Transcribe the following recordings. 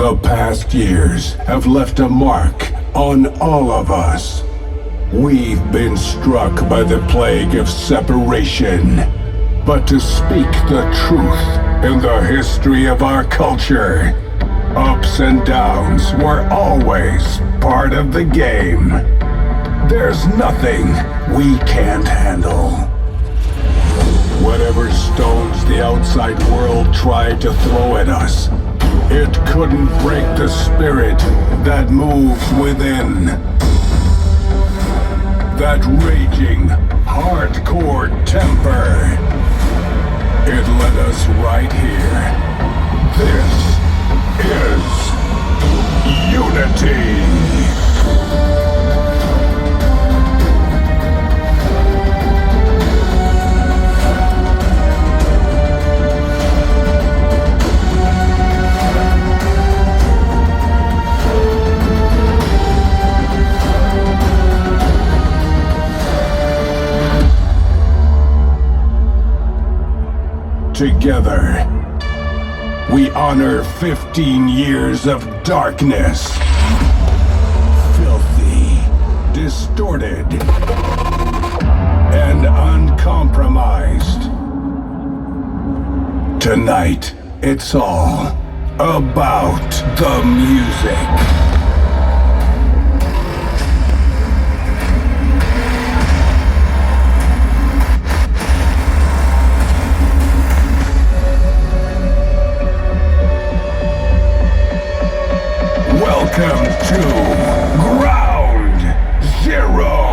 The past years have left a mark on all of us. We've been struck by the plague of separation. But to speak the truth in the history of our culture, ups and downs were always part of the game. There's nothing we can't handle. Whatever stones the outside world tried to throw at us, it couldn't break the spirit that moves within. That raging, hardcore temper. It led us right here. This is Unity. Together, we honor 15 years of darkness. Filthy, distorted, and uncompromised. Tonight, it's all about the music. Welcome to Ground Zero!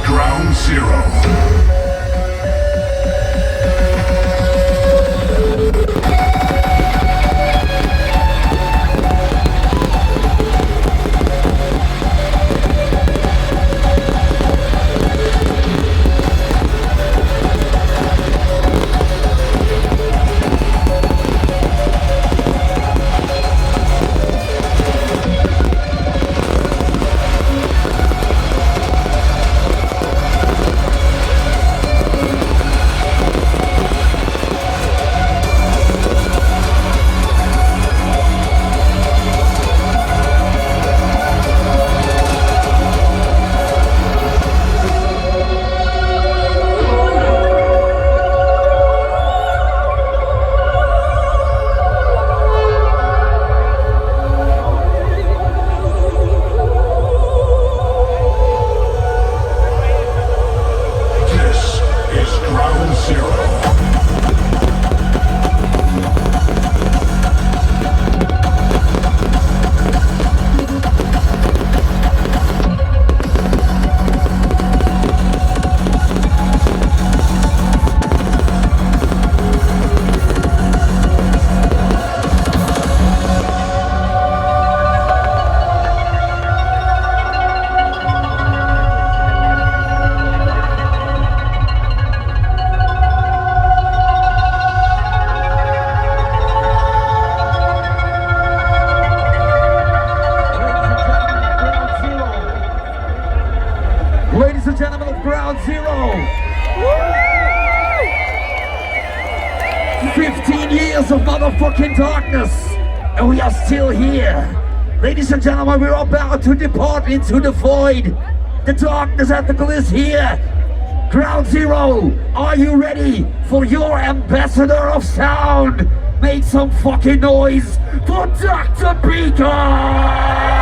Ground Zero. Ground Zero. 15 years of motherfucking darkness, and we are still here. Ladies and gentlemen, we're about to depart into the void. The darkness ethical is here. Ground Zero, are you ready for your ambassador of sound? Make some fucking noise for Dr. Beaker!